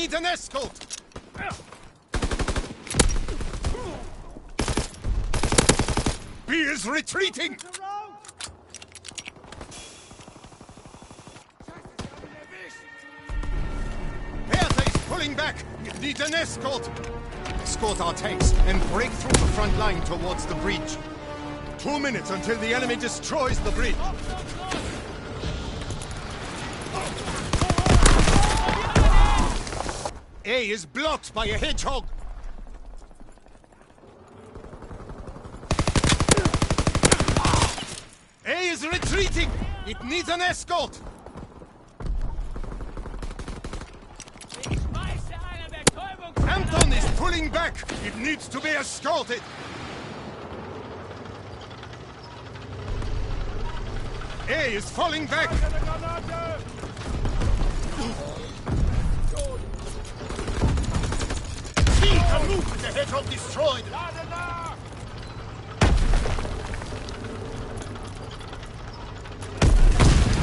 need an escort! B is retreating! Bertha is pulling back! It needs an escort! Escort our tanks and break through the front line towards the bridge. 2 minutes until the enemy destroys the bridge. A is blocked by a hedgehog. A is retreating. It needs an escort. Anton is pulling back. It needs to be escorted. A is falling back. C can move with the hedgehog destroyed.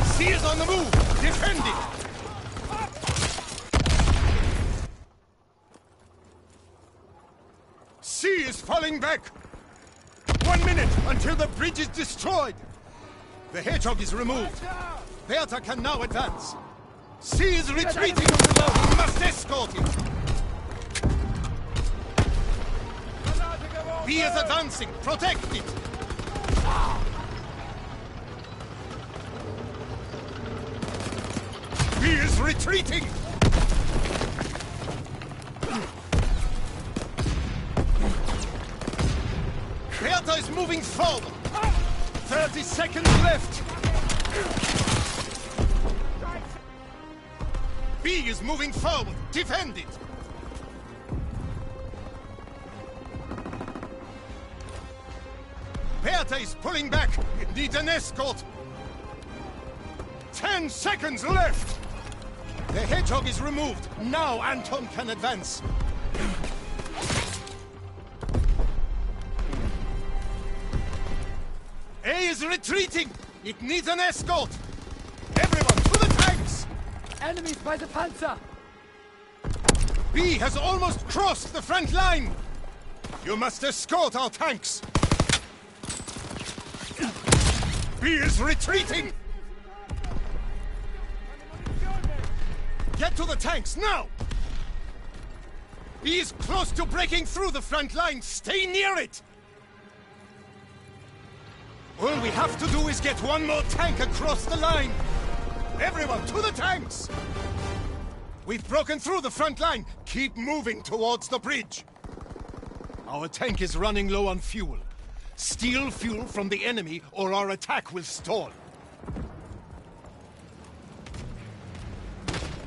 C is on the move. Defend it. C is falling back. 1 minute until the bridge is destroyed. The hedgehog is removed. Bertha can now advance. C is retreating. We must escort him. B is advancing. Protect it. B is retreating. Bertha is moving forward. 30 seconds left. B is moving forward. Defend it. Bertha is pulling back. It needs an escort. 10 seconds left. The hedgehog is removed. Now Anton can advance. A is retreating! It needs an escort! Everyone, to the tanks! Enemies by the Panzer! B has almost crossed the front line! You must escort our tanks! B is retreating! Get to the tanks, now! B is close to breaking through the front line! Stay near it! All we have to do is get one more tank across the line! Everyone, to the tanks! We've broken through the front line! Keep moving towards the bridge! Our tank is running low on fuel. Steal fuel from the enemy, or our attack will stall.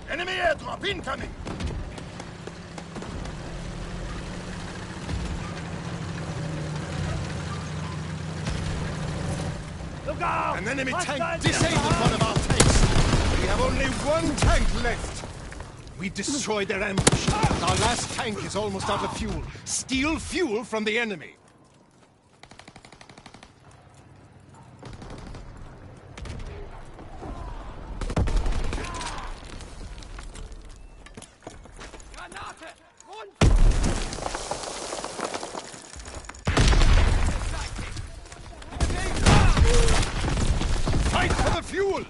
Enemy airdrop incoming! Look out! An enemy tank disabled one of our tanks! We have only one tank left! We destroyed their ambush. Our last tank is almost out of fuel. Steal fuel from the enemy! Fight for the fuel!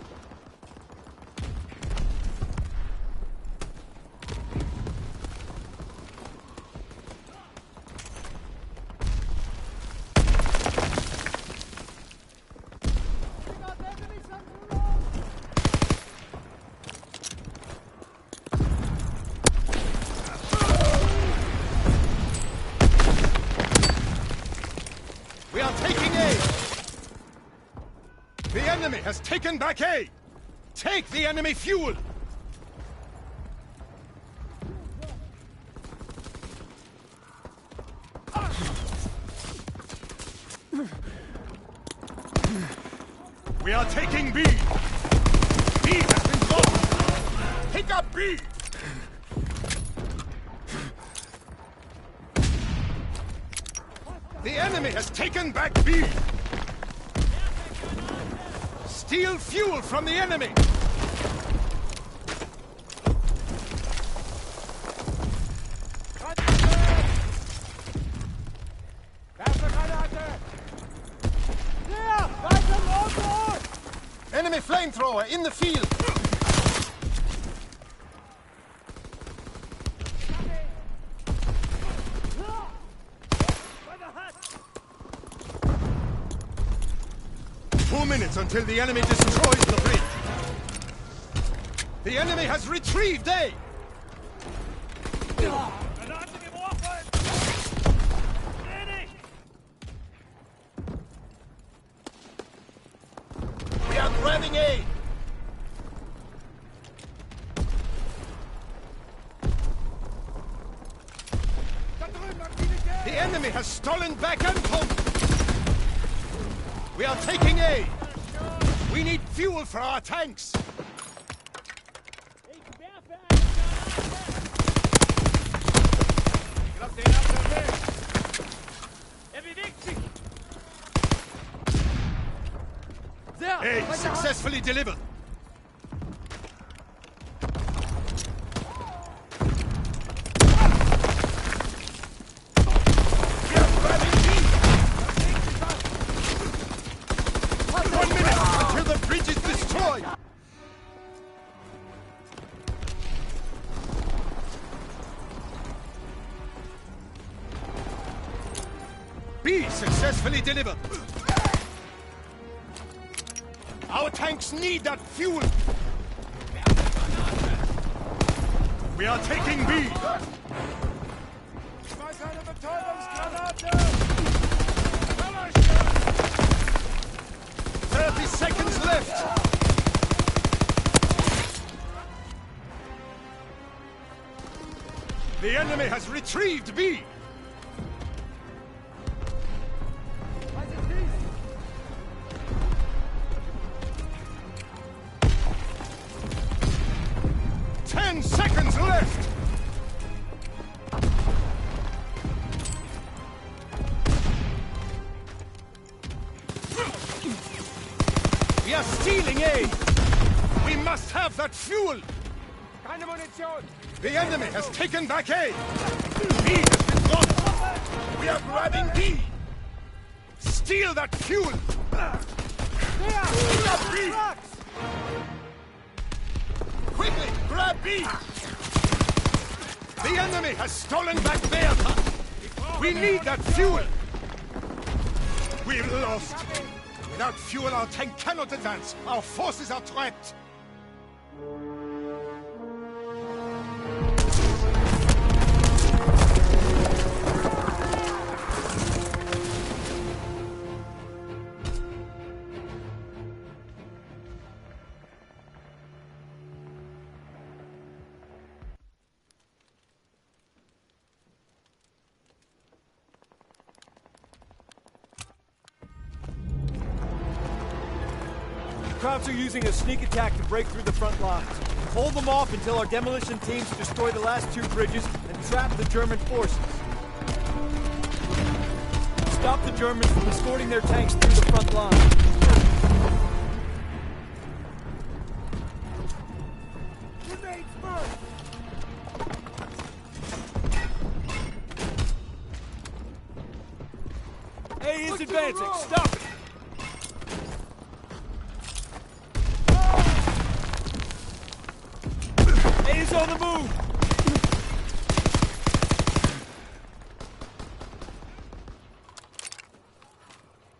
We are taking A! The enemy has taken back A! Take the enemy fuel! We are taking B! B has been lost! Pick up B! The enemy has taken back B! Steal fuel from the enemy! flamethrower in the field! Minutes until the enemy destroys the bridge. The enemy has retrieved A. We are grabbing A. The enemy has stolen back and pump. We are taking A. We need fuel for our tanks! A successfully delivered! B successfully delivered. Our tanks need that fuel. We are taking B. 30 seconds left. The enemy has retrieved B. Seconds left! We are stealing A! We must have that fuel! The enemy has taken back A! B has been got! We are grabbing B! Steal that fuel! Quickly, grab B! The enemy has stolen back their tank! We need that fuel! We've lost! Without fuel, our tank cannot advance! Our forces are trapped! Krauts are using a sneak attack to break through the front lines. Hold them off until our demolition teams destroy the last two bridges and trap the German forces. Stop the Germans from escorting their tanks through the front line. Grenades first! A is advancing. Stop it! A is on the move!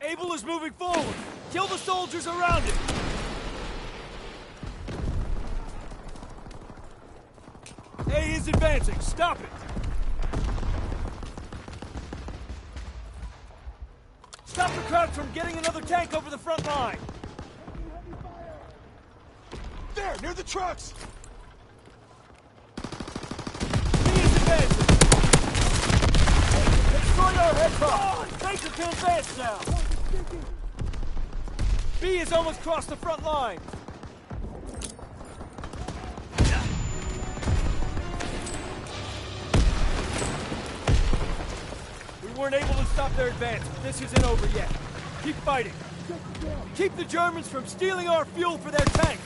Able is moving forward! Kill the soldiers around it! A is advancing! Stop it! Stop the Krauts from getting another tank over the front line! There, near the trucks! Destroy our head top! Baker can advance now! B has almost crossed the front line! We weren't able to stop their advance, but this isn't over yet. Keep fighting. Keep the Germans from stealing our fuel for their tank!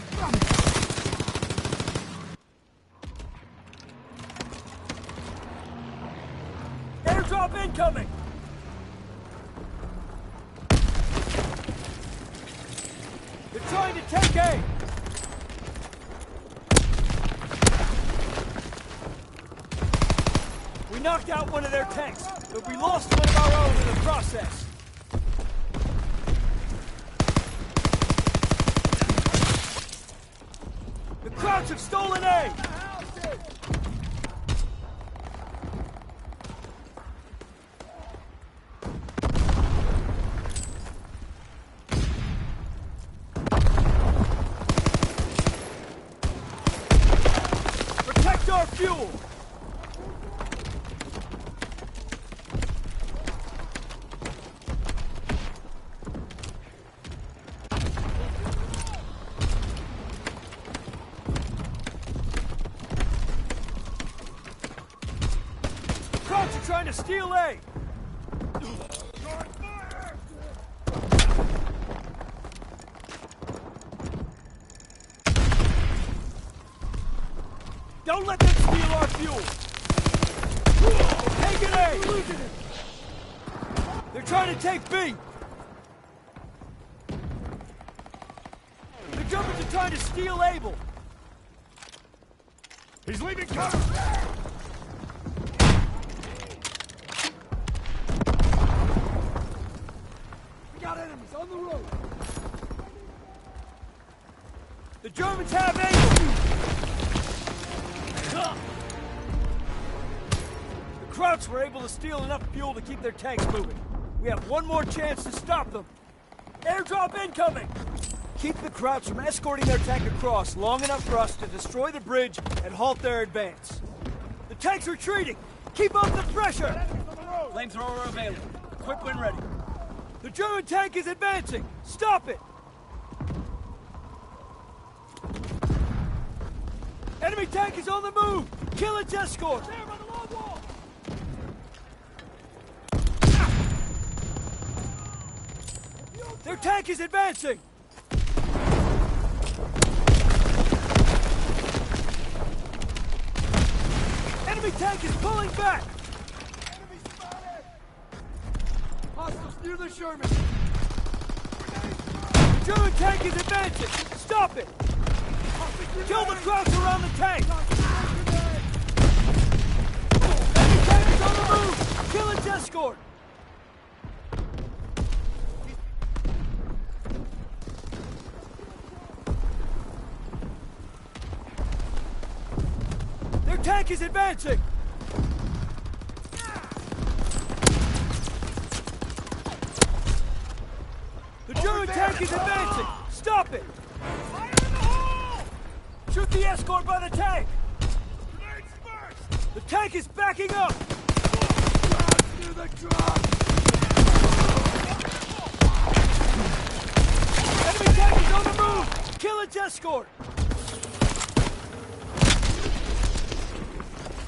Airdrop incoming! They're trying to take A! knocked out one of their tanks, but we lost one of our own in the process. The Krauts have stolen A! Protect our fuel! Trying to steal A! Don't let them steal our fuel! They're taking A! They're trying to take B! The Germans are trying to steal Able! He's leaving cover! Enemies on the road! The Germans have Able! The Krauts were able to steal enough fuel to keep their tanks moving. We have one more chance to stop them. Airdrop incoming! Keep the Krauts from escorting their tank across long enough for us to destroy the bridge and halt their advance. The tank's retreating! Keep up the pressure! Flamethrower available. Equipped when ready. The German tank is advancing! Stop it! Enemy tank is on the move! Kill its escort! There by the long wall! Their tank is advancing! Enemy tank is pulling back! Enemy spotted! Hostiles near the Sherman! The German tank is advancing! Stop it! Kill the Krauts around the tank! Enemy tank is on the move! Kill its escort! Their tank is advancing! The German tank is advancing! Stop it! Fire in the hole! Shoot the escort by the tank! Grenades first! The tank is backing up! Near the truck! Enemy tank is on the move! Kill its escort!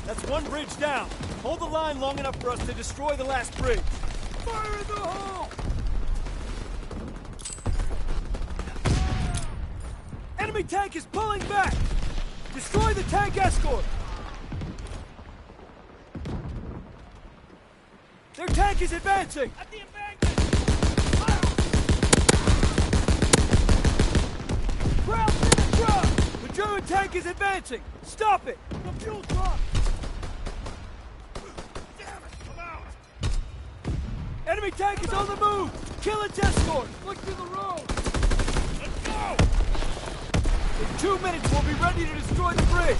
That's one bridge down. Hold the line long enough for us to destroy the last bridge. Fire in the hole! Enemy tank is pulling back! Destroy the tank escort! Their tank is advancing! At the embankment! Crowd in the truck! The German tank is advancing! Stop it! The fuel truck! Damn it! I'm out! Enemy tank is on the move! Kill its escort! Look to the road! Let's go! In 2 minutes, we'll be ready to destroy the bridge!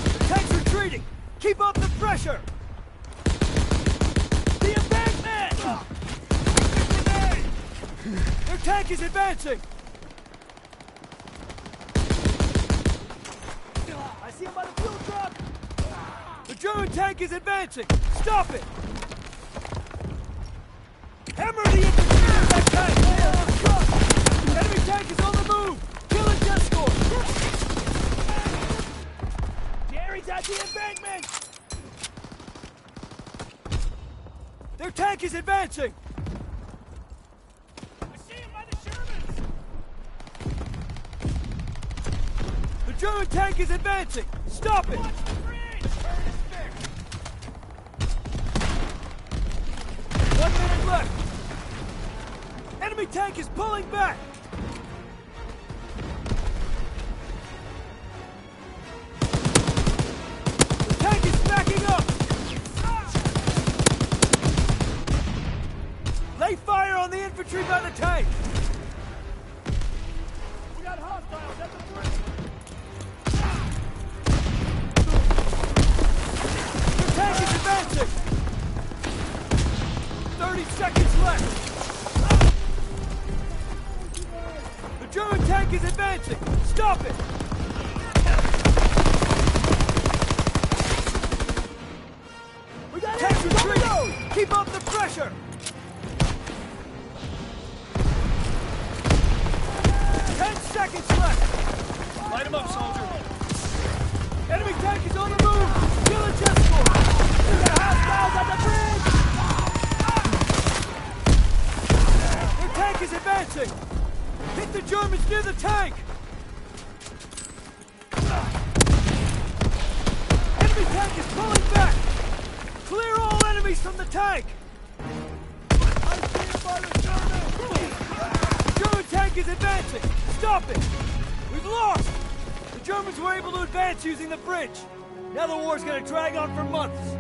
The tank's retreating! Keep up the pressure! The embankment! Their tank is advancing! I see him by the fuel truck! The German tank is advancing! Stop it! Hammer the infantry in that tank! Enemy tank is on the move! Kill its escort! Jerry's at the embankment! Their tank is advancing! I see him by the Shermans! The German tank is advancing! Stop it! Watch the bridge! Turn is fixed! 1 minute left! Enemy tank is pulling back! Entry by the tank! We got hostiles at the bridge! The tank is advancing! 30 seconds left! The German tank is advancing! Stop it! We got Tank retreat! Keep up the pressure! 10 seconds left! Light him up, soldier. Enemy tank is on the move! Village escort! We got hostiles at the bridge! Their tank is advancing! Hit the Germans near the tank! Enemy tank is pulling back! Clear all enemies from the tank! I see him by the German! German tank is advancing! Stop it! We've lost! The Germans were able to advance using the bridge. Now the war's gonna drag on for months.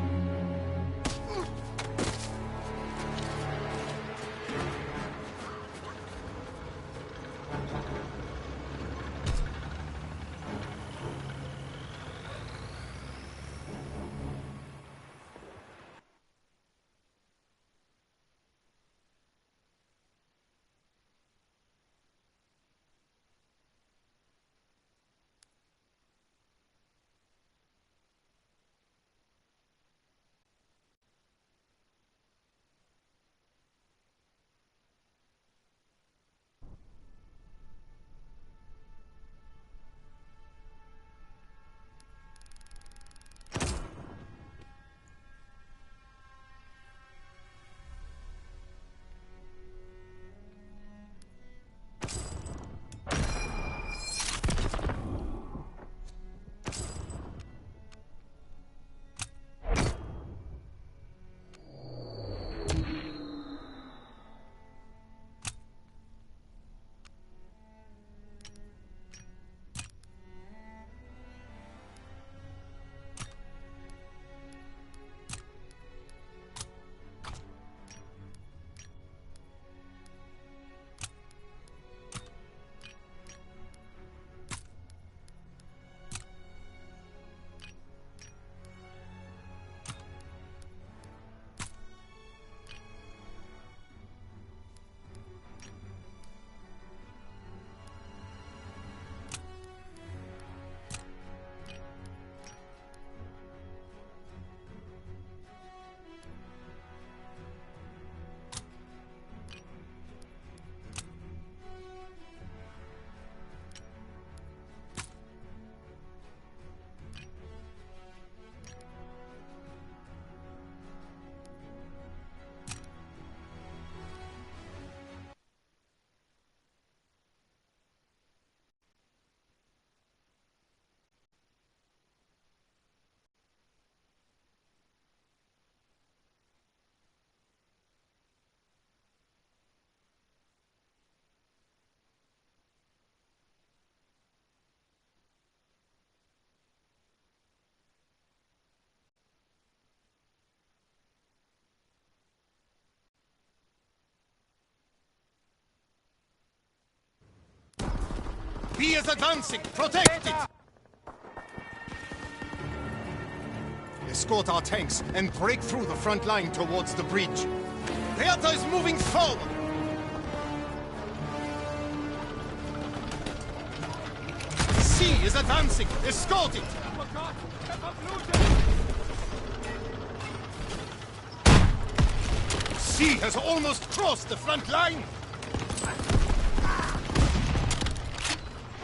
B is advancing! Protect it! Escort our tanks and break through the front line towards the bridge. Bertha is moving forward! C is advancing! Escort it! C has almost crossed the front line!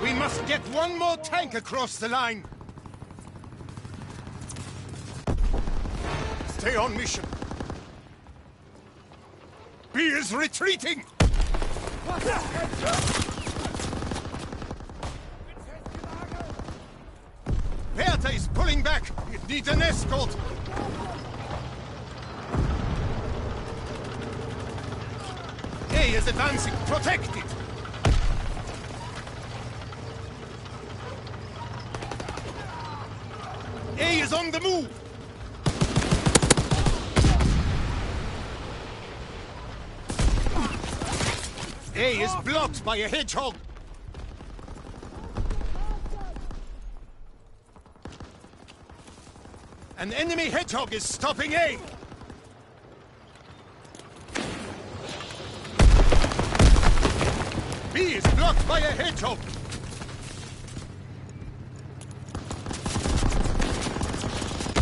We must get one more tank across the line! Stay on mission! B is retreating! Bertha is pulling back! It needs an escort! A is advancing! Protect it! A is on the move! A is blocked by a hedgehog. An enemy hedgehog is stopping A. B is blocked by a hedgehog.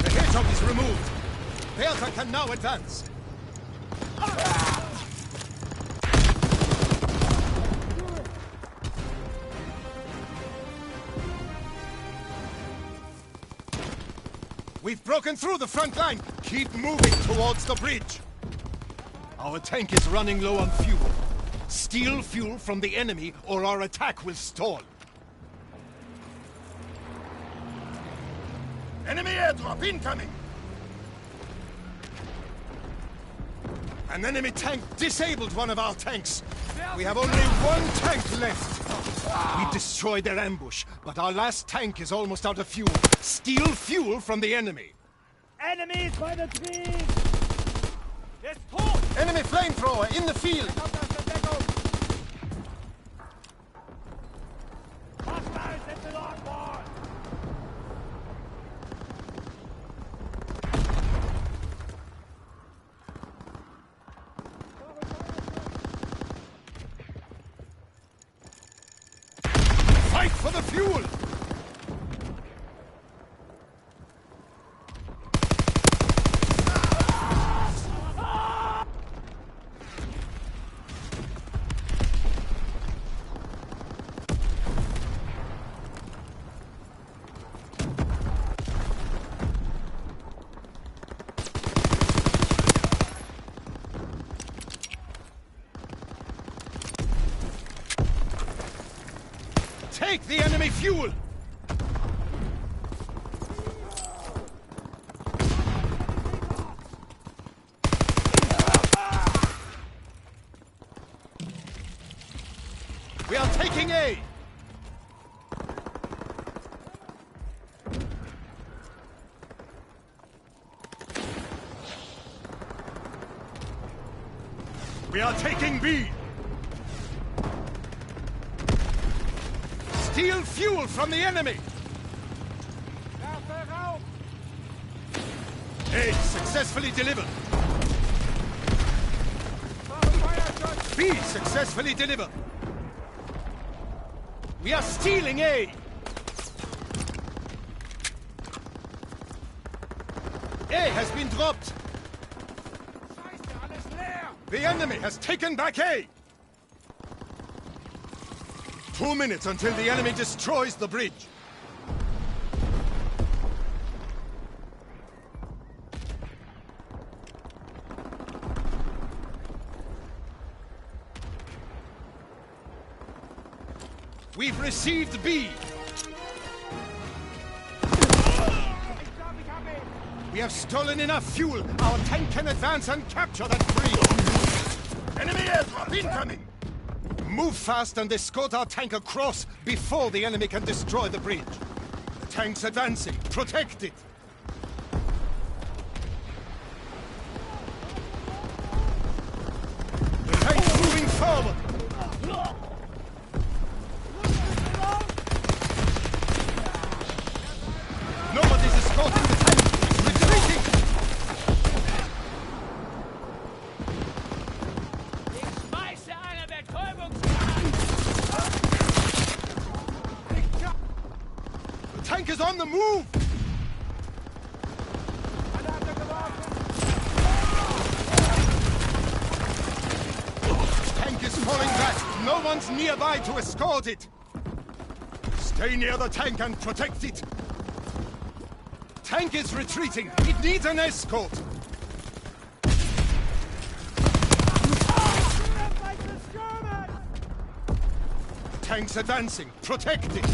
The hedgehog is removed. Bertha can now advance. We've broken through the front line. Keep moving towards the bridge. Our tank is running low on fuel. Steal fuel from the enemy or our attack will stall. Enemy airdrop incoming! An enemy tank disabled one of our tanks. We have only one tank left. We destroyed their ambush, but our last tank is almost out of fuel. Steal fuel from the enemy. Enemies by the trees! Yes, pull! Enemy flamethrower in the field. Hostiles at the long wall! Fight for the fuel! Take the enemy fuel! We are taking A! We are taking B! Steal fuel from the enemy! A successfully delivered. B successfully delivered. We are stealing A! A has been dropped. The enemy has taken back A! 2 minutes until the enemy destroys the bridge. We've received B. We have stolen enough fuel. Our tank can advance and capture that bridge. Enemy airdrop incoming! Move fast and escort our tank across before the enemy can destroy the bridge. The tank's advancing. Protect it. The tank's moving forward. Nobody's escorting the tank. It's retreating. The tank is on the move. The tank is falling back. No one's nearby to escort it. Stay near the tank and protect it. Tank is retreating. It needs an escort. Tank's advancing. Protect it.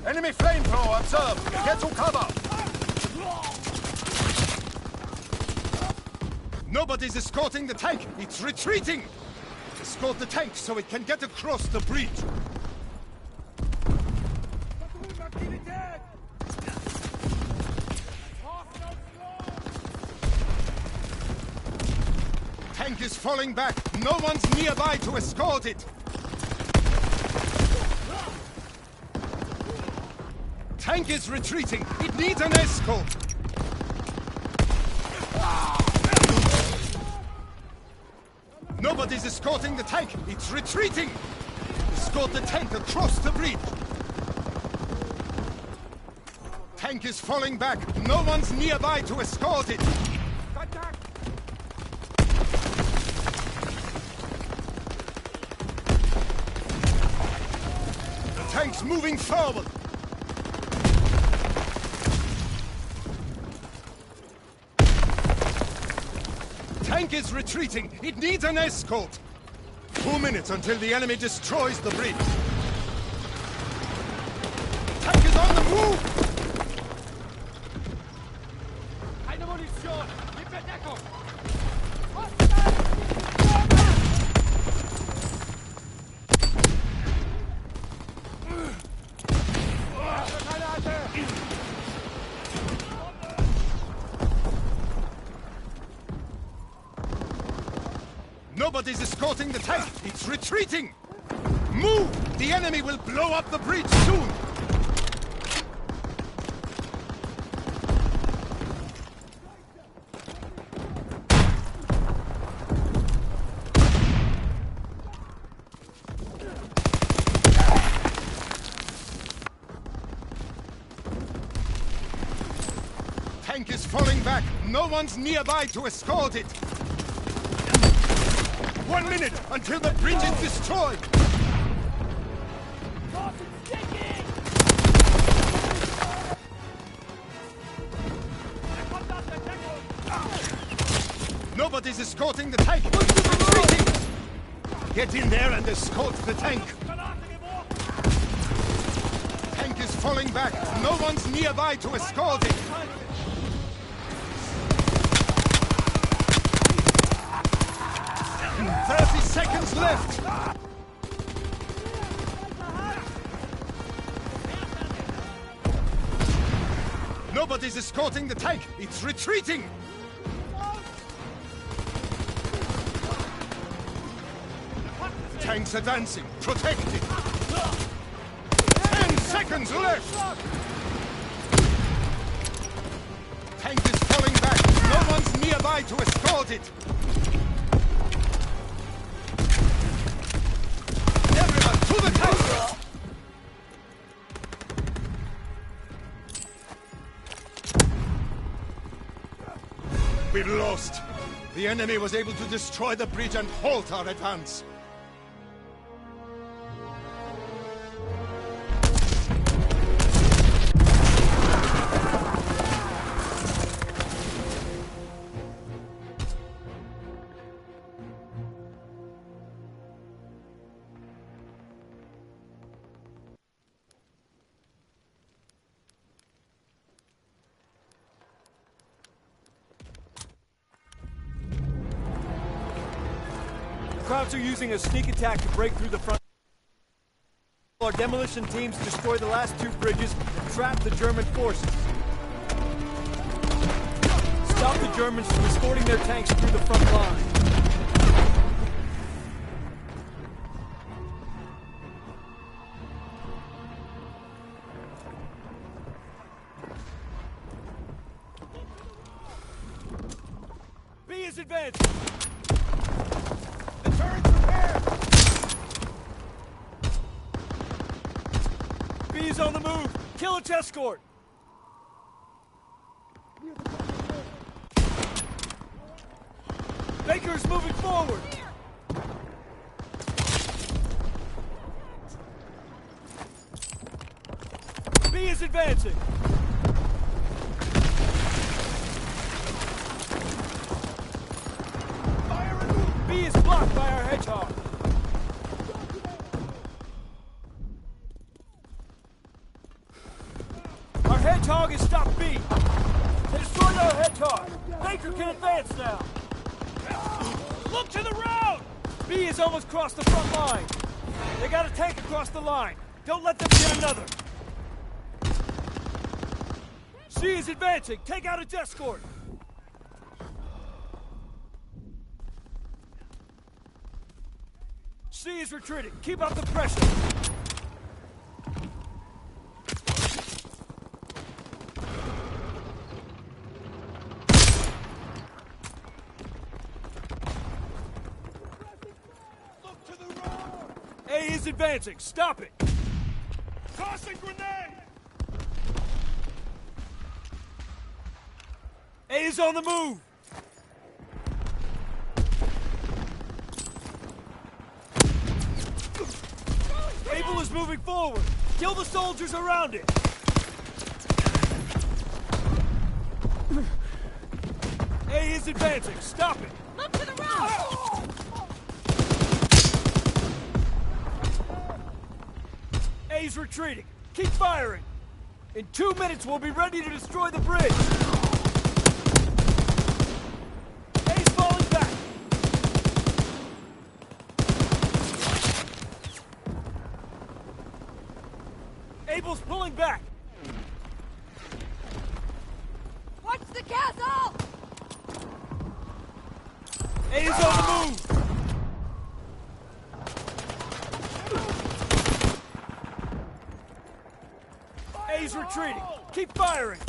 Enemy flamethrower observed. Get to cover. Nobody's escorting the tank. It's retreating. Escort the tank so it can get across the bridge. Tank is falling back. No one's nearby to escort it. Tank is retreating. It needs an escort. Nobody's escorting the tank. It's retreating. Escort the tank across the bridge. Tank is falling back. No one's nearby to escort it. The tank's moving forward. Tank is retreating. It needs an escort. 2 minutes until the enemy destroys the bridge. Tank is on the move! Keine Munition! Gib mir Deckung! Nobody's escorting the tank. It's retreating. Move! The enemy will blow up the bridge soon. Tank is falling back. No one's nearby to escort it. 1 minute until the bridge is destroyed! Nobody's escorting the tank! It's retreating! Get in there and escort the tank! Tank is falling back! No one's nearby to escort it! Seconds left! Nobody's escorting the tank! It's retreating! Tank's advancing! Protect it! 10 seconds left! Tank is falling back! No one's nearby to escort it! To the tank! We've lost. The enemy was able to destroy the bridge and halt our advance. Crowds are using a sneak attack to break through the front. Our demolition teams destroy the last 2 bridges and trap the German forces. Stop the Germans from escorting their tanks through the front line. B is advancing! B's on the move! Kill its escort! Baker's moving forward! B is advancing! B is blocked by our hedgehog! Our hedgehog has stopped B! They destroyed our hedgehog! Baker can advance now! Look to the road! B has almost crossed the front line! They got a tank across the line! Don't let them get another! C is advancing! Take out its escort! C is retreating. Keep up the pressure. Look to the road! A is advancing. Stop it. Tossing grenade! A is on the move. Able is moving forward. Kill the soldiers around it. A is advancing. Stop it. Look to the road! A's retreating. Keep firing. In 2 minutes, we'll be ready to destroy the bridge. A's falling back. Abel's pulling back. Watch the castle! A is on the move. A's retreating. Keep firing.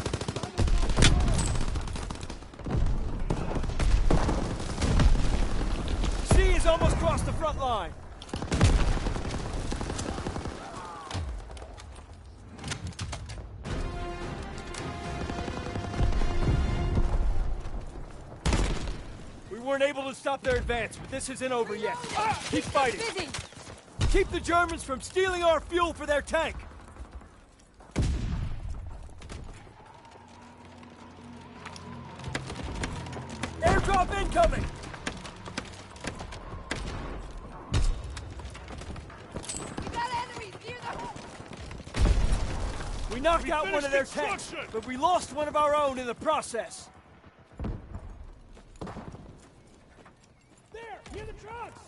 C is almost crossed the front line. We weren't able to stop their advance, but this isn't over yet. Keep fighting. Busy! Keep the Germans from stealing our fuel for their tank. Airdrop incoming! You got enemies near the... We knocked out one finished of their tanks, construction! but we lost one of our own in the process. There! Near the trucks!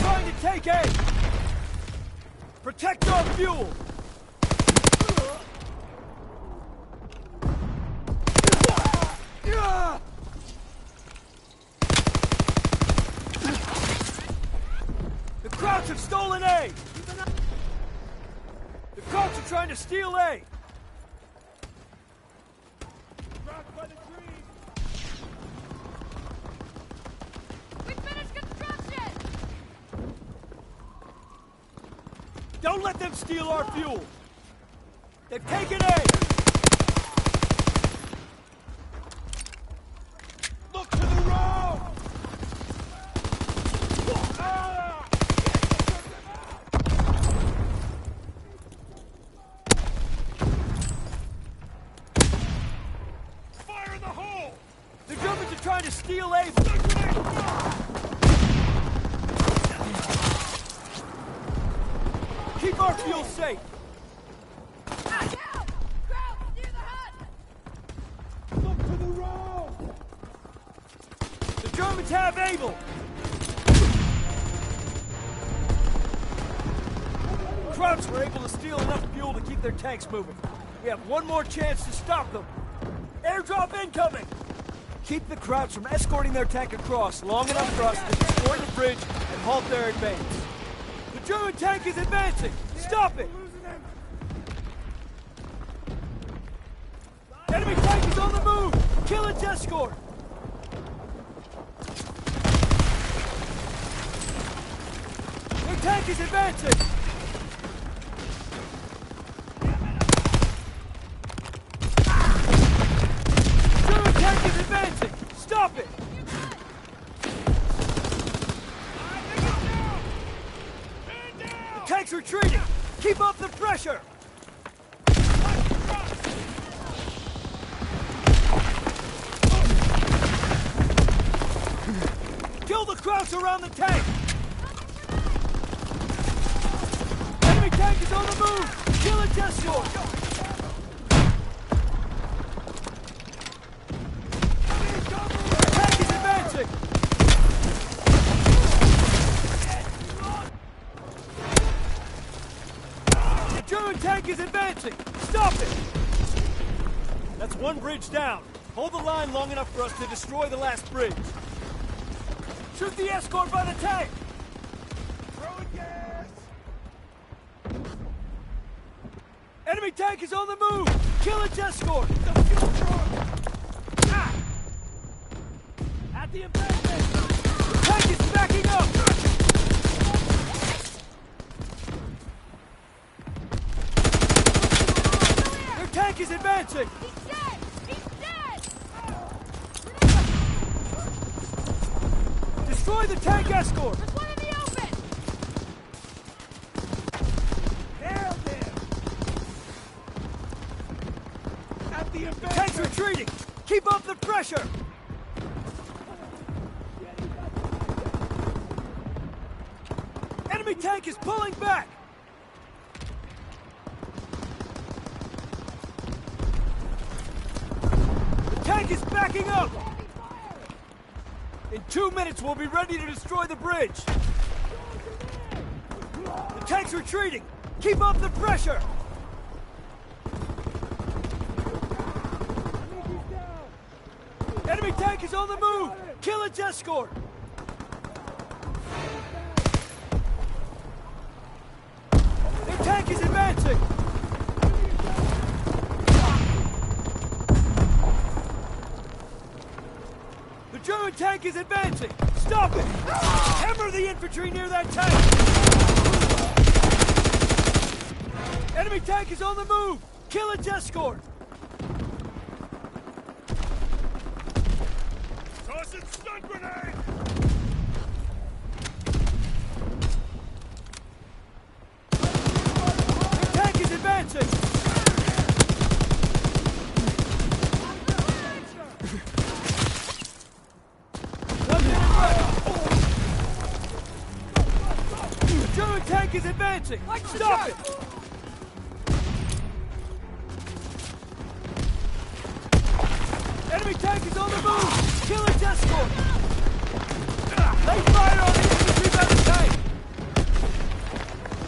Trying to take A! Protect our fuel! The Krauts have stolen A! The Krauts are trying to steal A! Rocked by the trees! We finished construction! Don't let them steal our fuel! They've taken A! Look to the road! Fire in the hole! The Germans are trying to steal A! Keep our fuel safe! Down! Crowds near the hut! Look to the road! The Germans have Able! Krauts were able to steal enough fuel to keep their tanks moving. We have one more chance to stop them. Airdrop incoming! Keep the Krauts from escorting their tank across long enough for us to destroy the bridge and halt their advance. The German tank is advancing! Stop it! Enemy tank is on the move! Kill its escort! Their tank is advancing! German tank is advancing! Stop it! The tank's retreating! Keep up the pressure! Kill the Krauts around the tank! Enemy tank is on the move! Kill its escort! Tank is advancing! one bridge down. Hold the line long enough for us to destroy the last bridge. Shoot the escort by the tank! Throwing gas! Enemy tank is on the move! Kill its escort! Ah! At the embankment! The tank is backing up! Their tank is advancing! He's dead! He's dead! Destroy the tank escort! There's one in the open! Nailed him! At the embankment! Tank's retreating! Keep up the pressure! Enemy tank is pulling back! The tank is backing up! In 2 minutes, we'll be ready to destroy the bridge! The tank's retreating! Keep up the pressure! Enemy tank is on the move! Kill its escort! Their tank is advancing! The German tank is advancing! Stop it! Hammer the infantry near that tank! Enemy tank is on the move! Kill its escort! Tossing stun grenade! The tank is advancing! The German tank is advancing! Stop it! Enemy tank is on the move! Kill its escort! They fire on the infantry by the tank!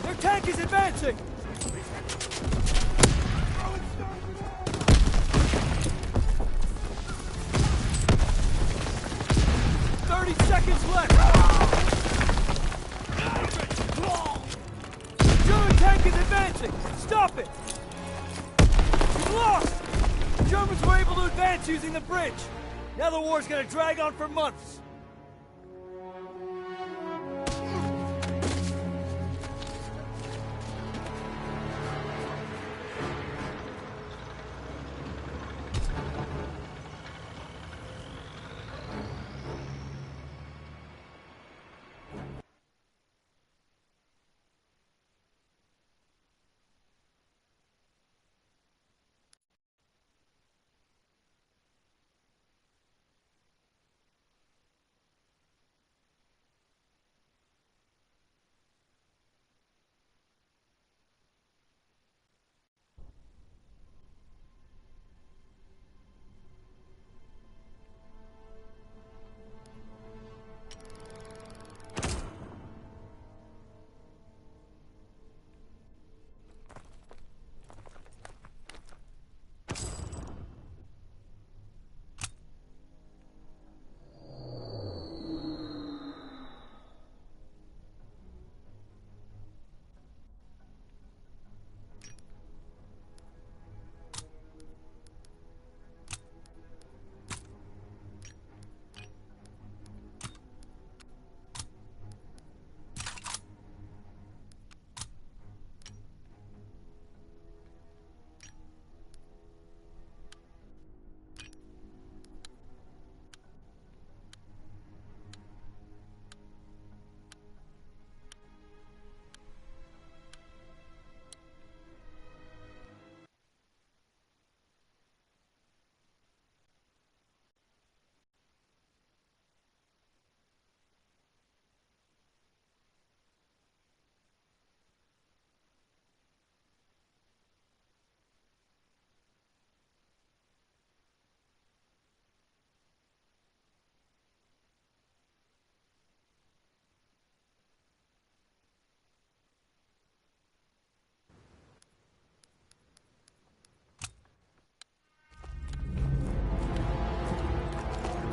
Their tank is advancing! Throwing stun grenade! 30 seconds left! The German tank is advancing! Stop it! We've lost! The Germans were able to advance using the bridge! Now the war's gonna drag on for months!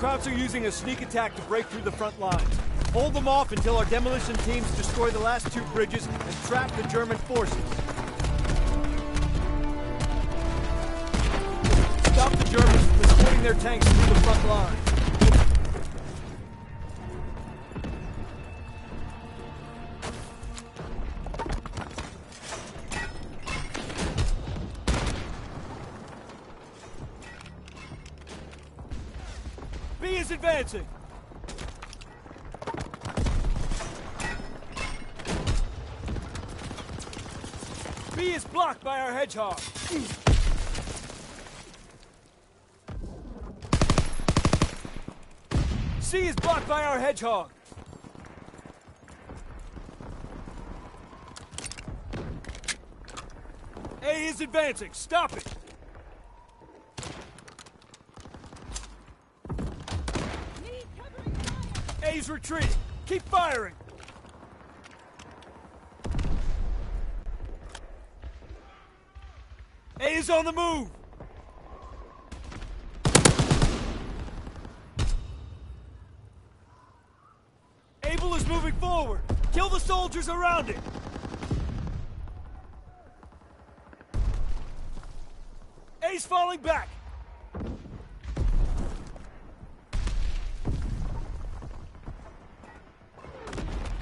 Krauts are using a sneak attack to break through the front lines. Hold them off until our demolition teams destroy the last 2 bridges and trap the German forces. Stop the Germans from escorting their tanks through the front line. B is advancing. B is blocked by our hedgehog. C is blocked by our hedgehog. A is advancing. Stop it. A's retreating. Keep firing. A is on the move. Able is moving forward. Kill the soldiers around it. A's falling back.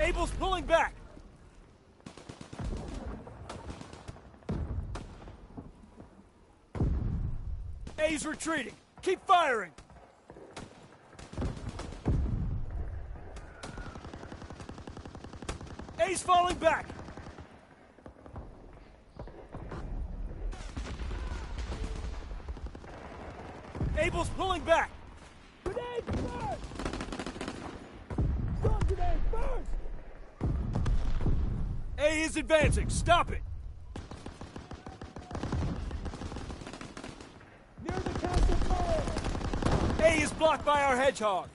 Abel's pulling back. A's retreating. Keep firing. A's falling back. Abel's pulling back. Grenade first! Stun grenade first! A is advancing. Stop it. Near the castle fire! A is blocked by our hedgehog.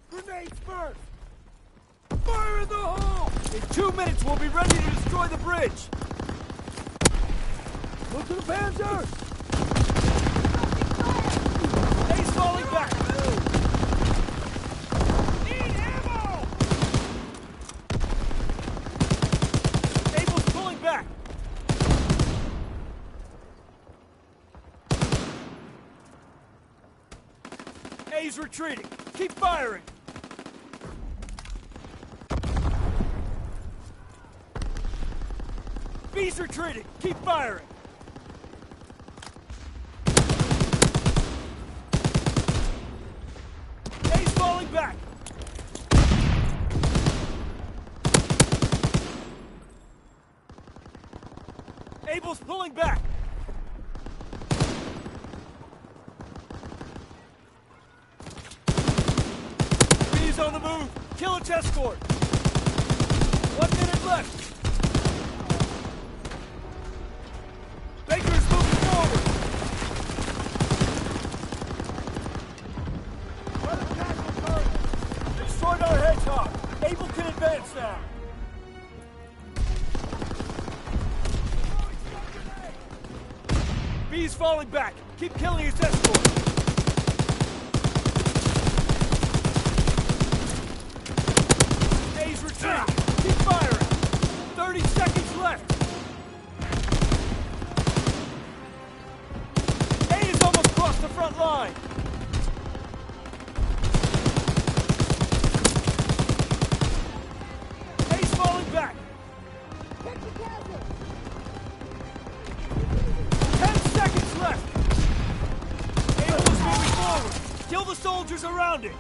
Grenades first! Fire in the hole! In 2 minutes, we'll be ready to destroy the bridge. Look to the Panzer! A's falling back. Need ammo! Abel's pulling back. A's retreating. Keep firing. B's retreating. Keep firing. A's falling back. Abel's pulling back. B's on the move. Kill its escort. 1 minute left. Baker's moving forward. Let us tackle first! Destroyed our hedgehog. Abel can advance now. B's falling back. Keep killing his escort. A's retreat. Keep firing. 30 seconds left. A is almost crossed the front line. A's falling back. Take the castle! 10 seconds left. Abel is moving forward. Kill the soldiers around it.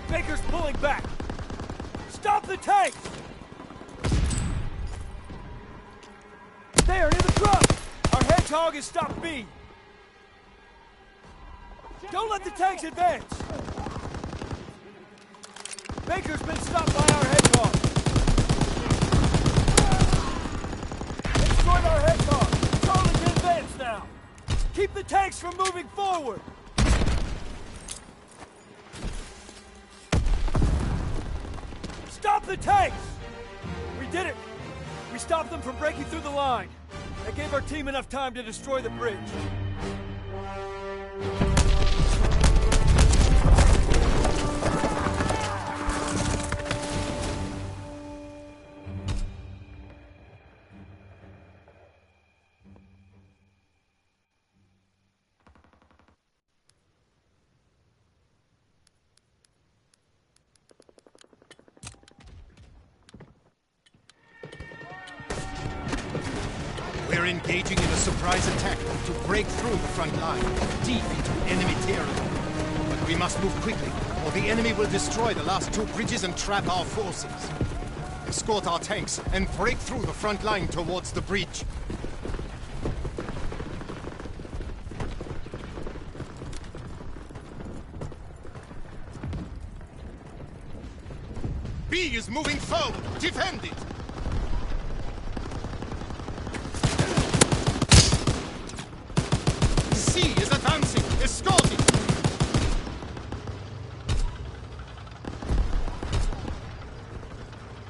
Baker's pulling back. Stop the tanks! There, near the truck! Our hedgehog has stopped B. Don't let the tanks advance! Baker's been stopped by our hedgehog. Destroyed our hedgehog. Charlie can advance now. Keep the tanks from moving forward. Stop the tanks! We did it! We stopped them from breaking through the line. That gave our team enough time to destroy the bridge. We're engaging in a surprise attack to break through the front line, deep into enemy territory. But we must move quickly, or the enemy will destroy the last two bridges and trap our forces. Escort our tanks and break through the front line towards the bridge. B is moving forward. Defend it! C is advancing. Escort it!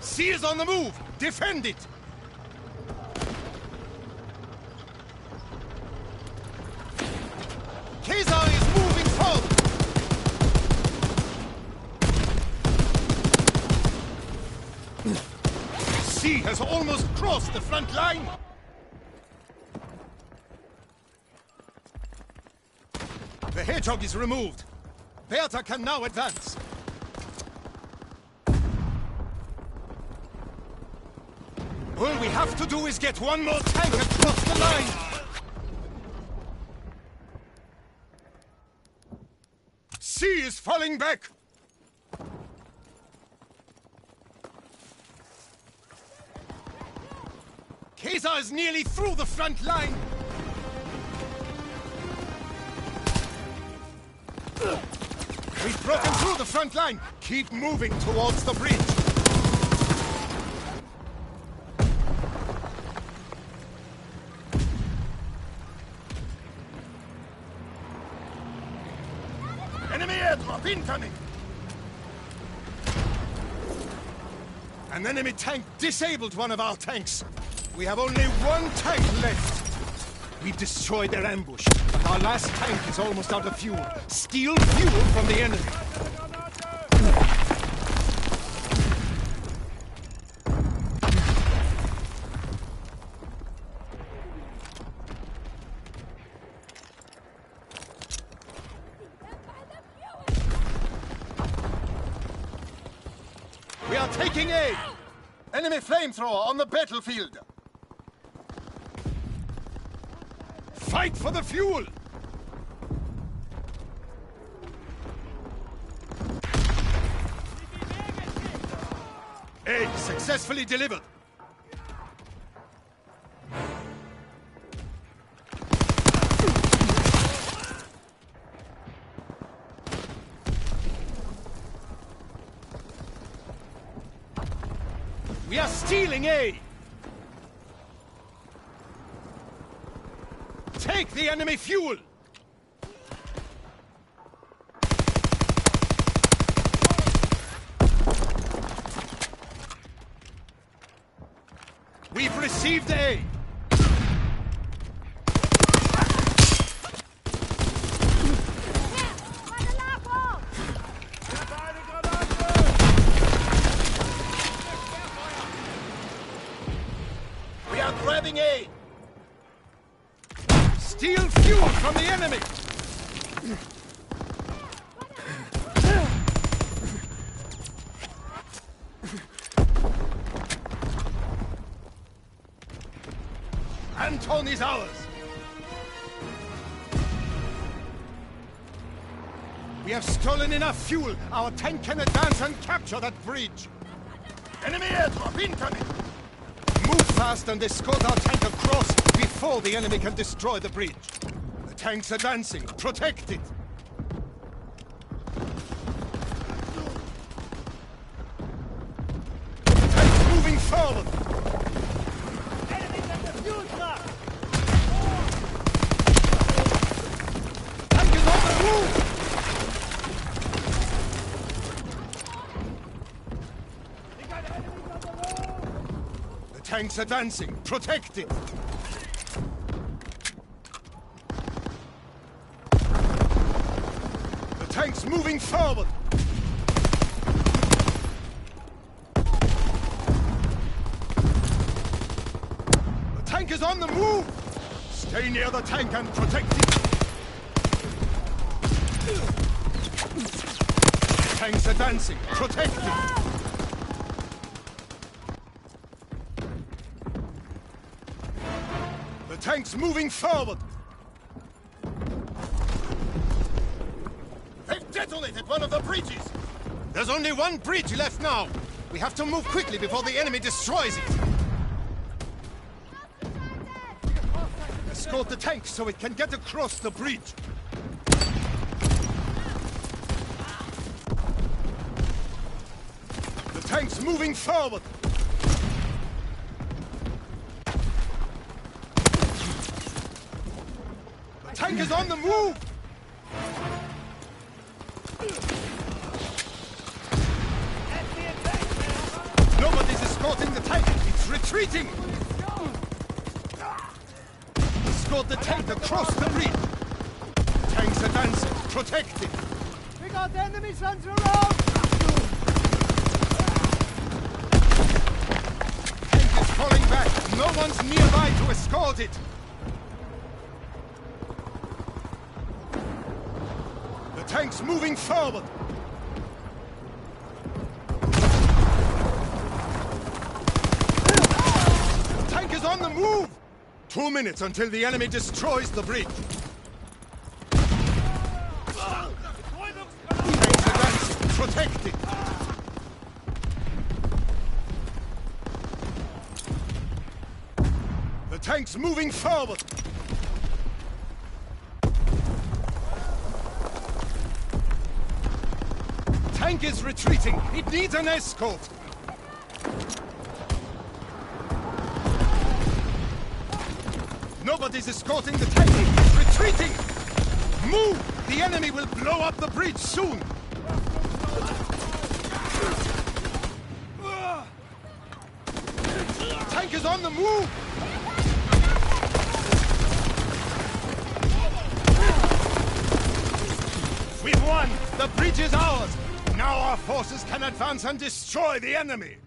C is on the move. Defend it! Kazar is moving forward. C has almost crossed the front line. The hedgehog is removed. Bertha can now advance. All we have to do is get one more tank across the line. C is falling back. Kazar is nearly through the front line. We've broken through the front line. Keep moving towards the bridge. Enemy airdrop incoming! An enemy tank disabled one of our tanks. We have only one tank left. We've destroyed their ambush, but our last tank is almost out of fuel. Steal fuel from the enemy. We are taking A. Enemy flamethrower on the battlefield. Fight for the fuel! A successfully delivered. We are stealing A! Take the enemy fuel! We've received A! We are grabbing A! Steal fuel from the enemy! Anton is ours! We have stolen enough fuel. Our tank can advance and capture that bridge. Enemy airdrop incoming! Move fast and escort our tank across before the enemy can destroy the bridge. The tank's advancing. Protect it! The tank's moving forward! Enemies at the fuel truck! Tank is on the move! We got enemies on the road! The tank's advancing. Protect it! tanks moving forward! The tank is on the move! Stay near the tank and protect it! Tanks advancing! Protect them! The tank's moving forward! They've detonated one of the breaches! There's only one breach left now! We have to move quickly before the enemy destroys it! Escort the tank so it can get across the bridge! The tank's moving forward! The tank is on the move! Nobody's escorting the tank! It's retreating! Escort the tank across the bridge! Tanks advancing! Protect it! We got enemies on the road! Tank is falling back! No one's nearby to escort it! The tank's moving forward! The tank is on the move! 2 minutes until the enemy destroys the bridge. Tanks advancing! Protect it! The tank's moving forward! Tank is retreating! It needs an escort! Nobody's escorting the tank! It's retreating! Move! The enemy will blow up the bridge soon! Tank is on the move! We've won! The bridge is ours! Now our forces can advance and destroy the enemy!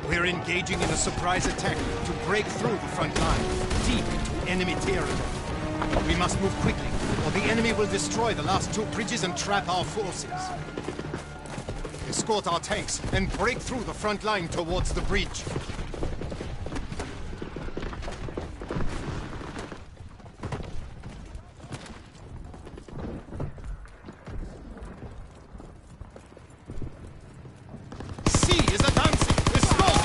We're engaging in a surprise attack to break through the front line, deep into enemy territory. We must move quickly, or the enemy will destroy the last 2 bridges and trap our forces. escort our tanks and break through the front line towards the bridge. C is advancing. Escort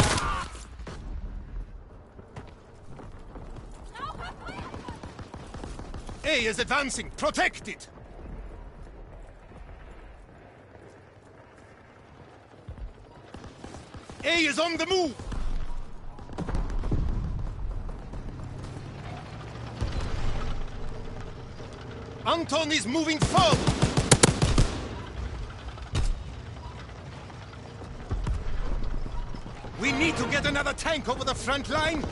it. A is advancing. Protect it. A is on the move! Anton is moving forward! We need to get another tank over the front line!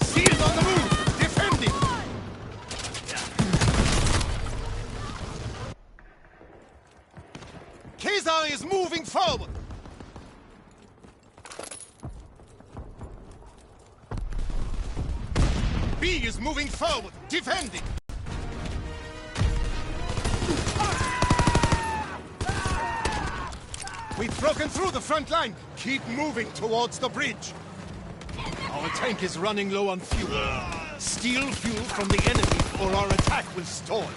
C is on the move! Defend it! Kazar is moving forward! B is moving forward, defending! We've broken through the front line. Keep moving towards the bridge. Our tank is running low on fuel. Steal fuel from the enemy or our attack will stall.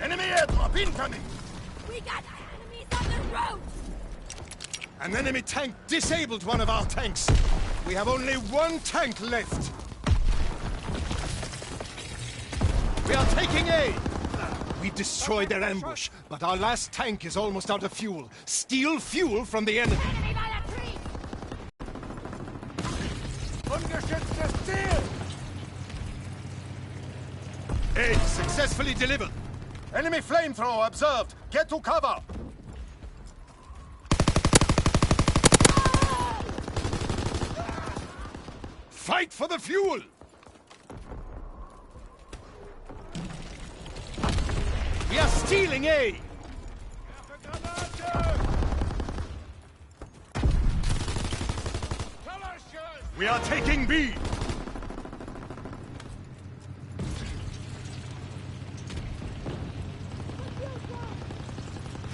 Enemy airdrop incoming! We got enemies on the road! An enemy tank disabled one of our tanks. We have only one tank left. We are taking A. We've destroyed their ambush, but our last tank is almost out of fuel. Steal fuel from the enemy. Enemy by the tree! Ungeschütztes Ziel! A successfully delivered. Enemy flamethrower observed. Get to cover. Fight for the fuel. We are stealing A. We are taking B.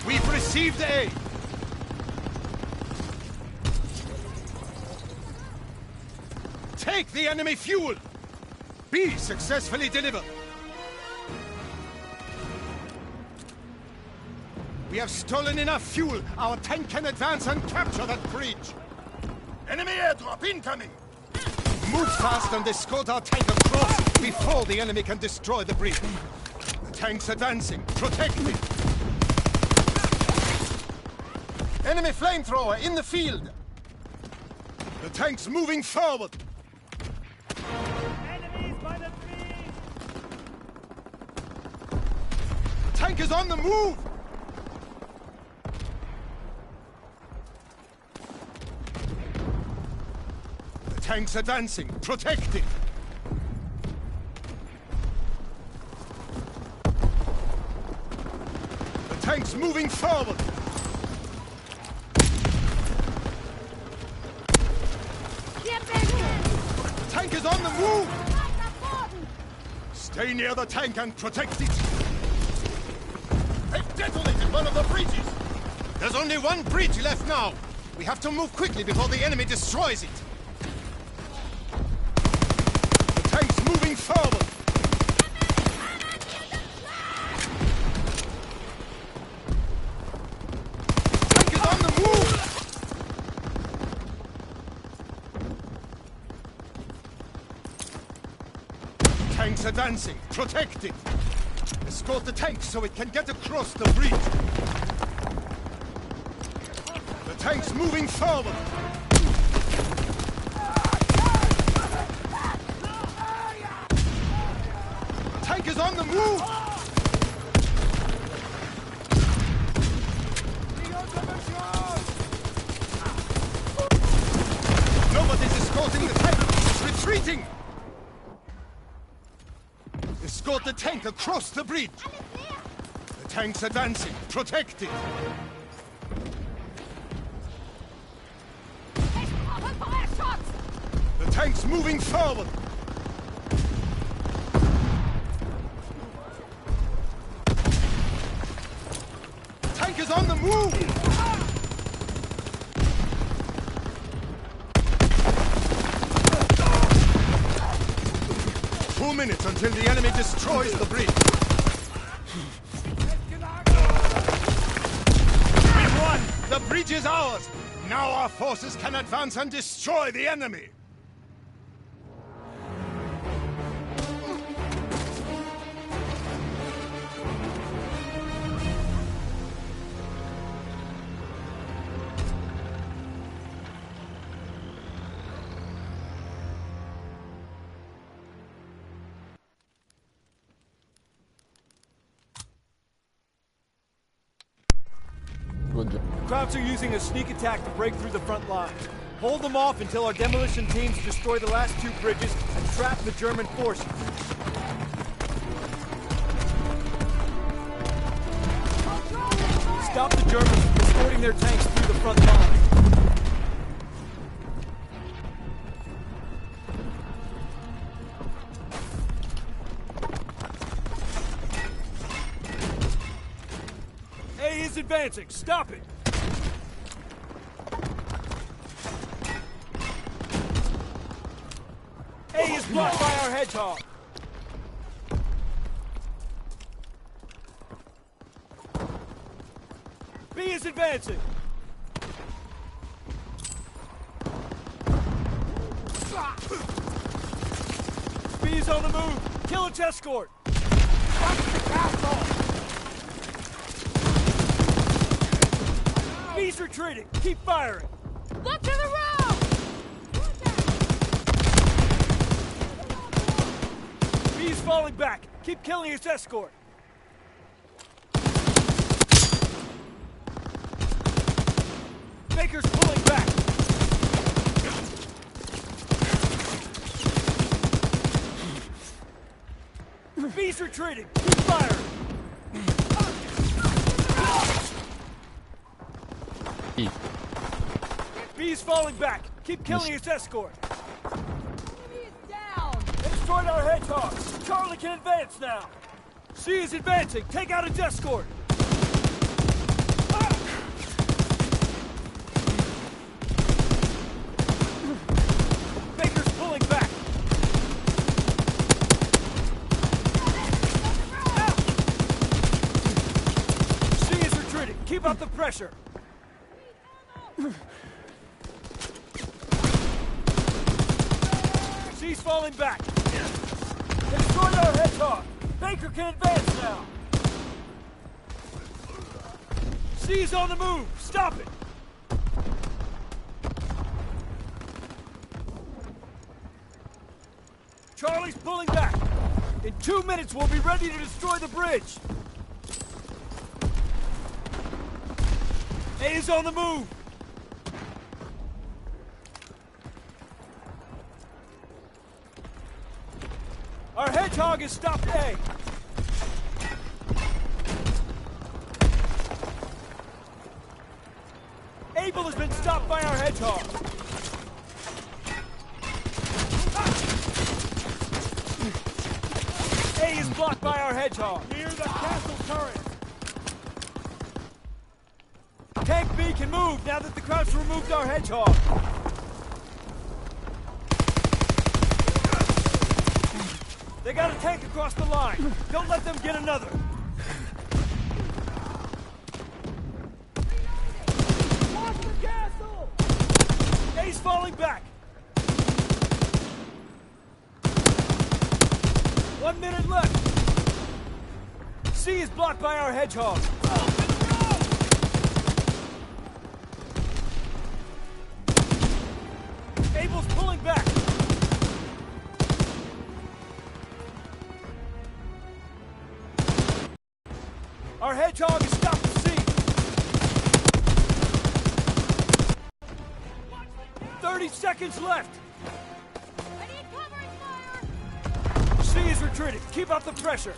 We've received A. Take the enemy fuel. B successfully delivered. We have stolen enough fuel. Our tank can advance and capture that bridge. Enemy airdrop incoming! Move fast and escort our tank across before the enemy can destroy the bridge. The tank's advancing. Protect it! Enemy flamethrower in the field! The tank's moving forward! Enemies by the trees! The tank is on the move! The tank's advancing. Protect it! The tank's moving forward! Get back here! The tank is on the move! Stay near the tank and protect it! They've detonated one of the bridges! There's only one bridge left now! We have to move quickly before the enemy destroys it! The tank's moving forward! The tank is on the move! The tank's advancing. Protect it! Escort the tank so it can get across the bridge! The tank's moving forward! The tank is on the move! Nobody's escorting the tank! It's retreating! Escort the tank across the bridge! The tank's advancing! Protect it! Open fire shots! The tank's moving forward! Move! 2 minutes until the enemy destroys the bridge. We've won! The bridge is ours! Now our forces can advance and destroy the enemy! Krauts are using a sneak attack to break through the front line. Hold them off until our demolition teams destroy the last 2 bridges and trap the German forces. Stop the Germans from escorting their tanks through the front line. A is advancing. Stop it! A is blocked by our hedgehog. B is advancing. B is on the move. Kill its escort. B's retreating. Keep firing. Look to the road! B's falling back. Keep killing its escort. Baker's pulling back. B's retreating. Keep firing. B's falling back. Keep killing its escort. Enemy is down! They destroyed our hedgehogs. Charlie can advance now. C is advancing. Take out its escort. Baker's pulling back. C is retreating. Keep up the pressure. C's falling back. They destroyed our hedgehog. Baker can advance now. C's on the move. Stop it. Charlie's pulling back. In 2 minutes, we'll be ready to destroy the bridge. A is on the move. Our hedgehog has stopped A. Able has been stopped by our hedgehog. A is blocked by our hedgehog. Near the castle turret. Tank B can move now that the Krauts removed our hedgehog. They got a tank across the line. Don't let them get another. Watch the castle! A's falling back. 1 minute left. C is blocked by our hedgehog. Abel's pulling back. Our hedgehog has stopped the C. 30 seconds left. I need covering fire! C is retreating. Keep up the pressure.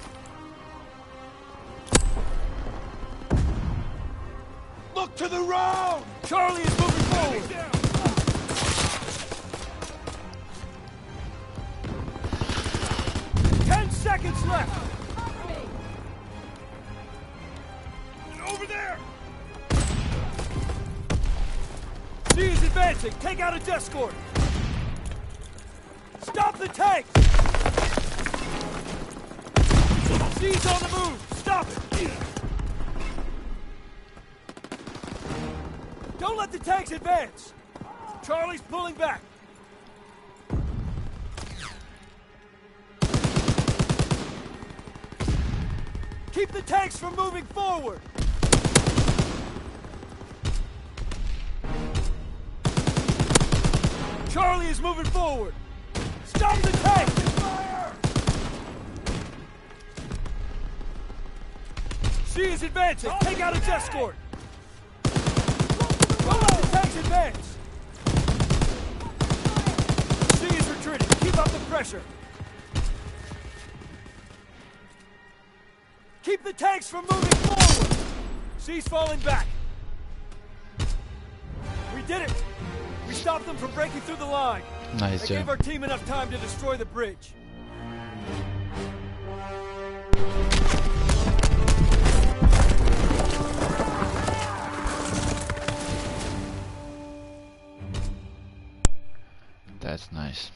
Look to the road! Charlie is moving forward. Down. 10 seconds left. Over there! advancing! Take out its escort! Stop the tank! C's on the move! Stop it! Don't let the tanks advance! Charlie's pulling back! Keep the tanks from moving forward! Charlie is moving forward! Stop the tank! Fire! C is advancing! Take out its escort! Don't let the tanks advance! C is retreating! Keep up the pressure! Keep the tanks from moving forward! C's falling back! We did it! We stopped them from breaking through the line! Nice They job. gave our team enough time to destroy the bridge. That's nice.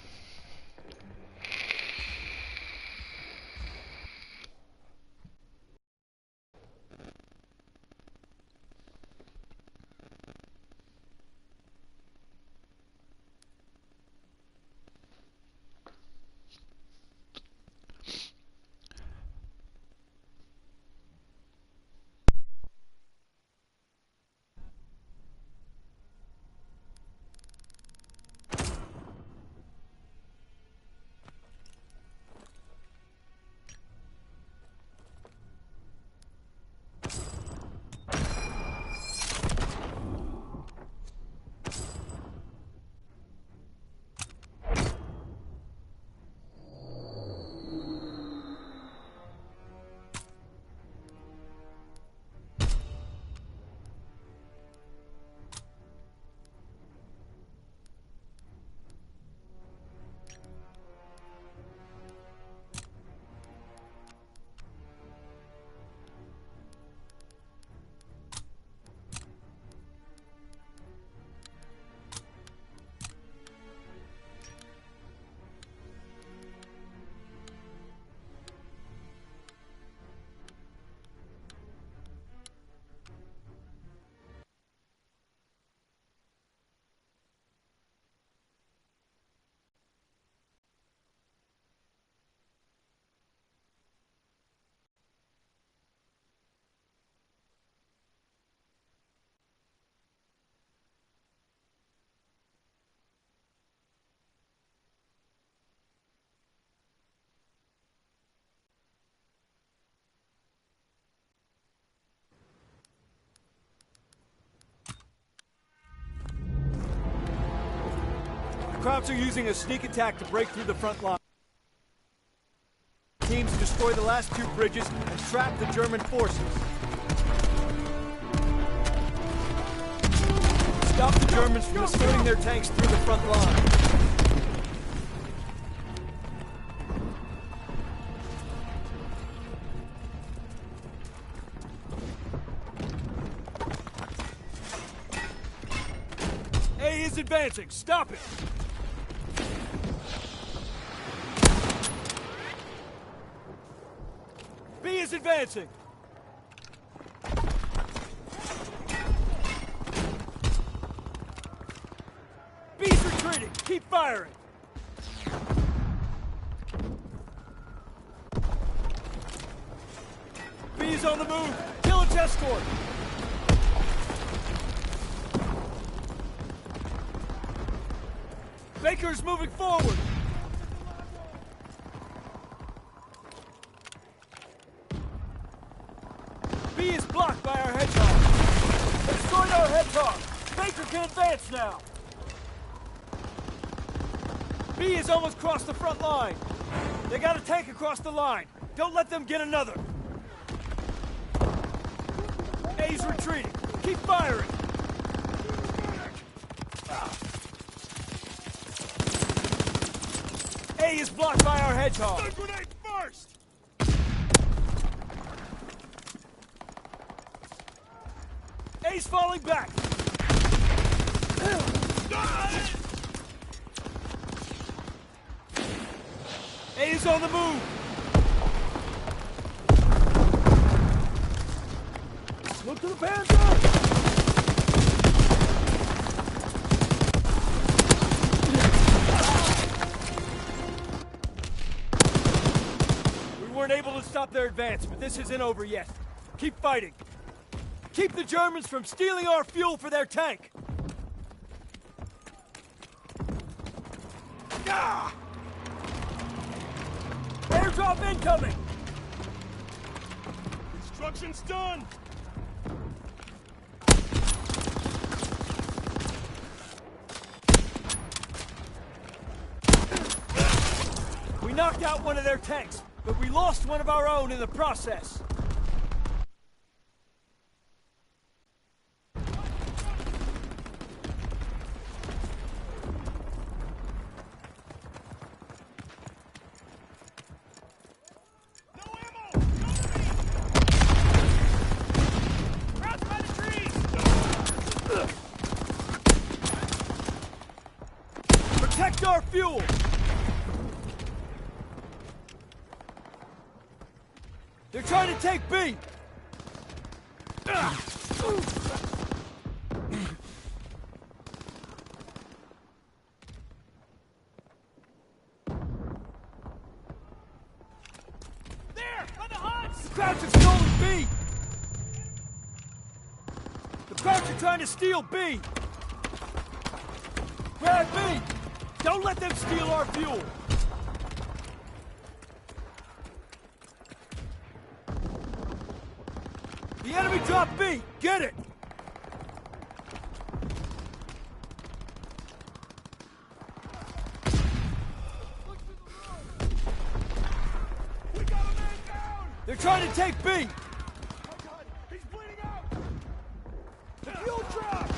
Krauts are using a sneak attack to break through the front line. Teams destroy the last two bridges and trap the German forces. Stop the Germans from escorting their tanks through the front line. A is advancing. Stop it! B is advancing. B's retreating. Keep firing. B is on the move. Kill its escort. Baker's moving forward. B is blocked by our hedgehog. Destroyed our hedgehog. Baker can advance now. B has almost crossed the front line. They got a tank across the line. Don't let them get another. A's retreating. Keep firing. A is blocked by our hedgehog. The grenade first! A's falling back. A is on the move! Look to the Panther! We weren't able to stop their advance, but this isn't over yet. Keep fighting. Keep the Germans from stealing our fuel for their tank! Ah! Airdrop incoming! Construction's done! We knocked out one of their tanks, but we lost one of our own in the process. Protect our fuel! They're trying to take B! There! On the huts! The Krauts have stolen B! The Krauts are trying to steal B! Grab B! Don't let them steal our fuel! The enemy dropped B! Get it! We got a man down! They're trying to take B! Oh God, he's bleeding out! The fuel truck!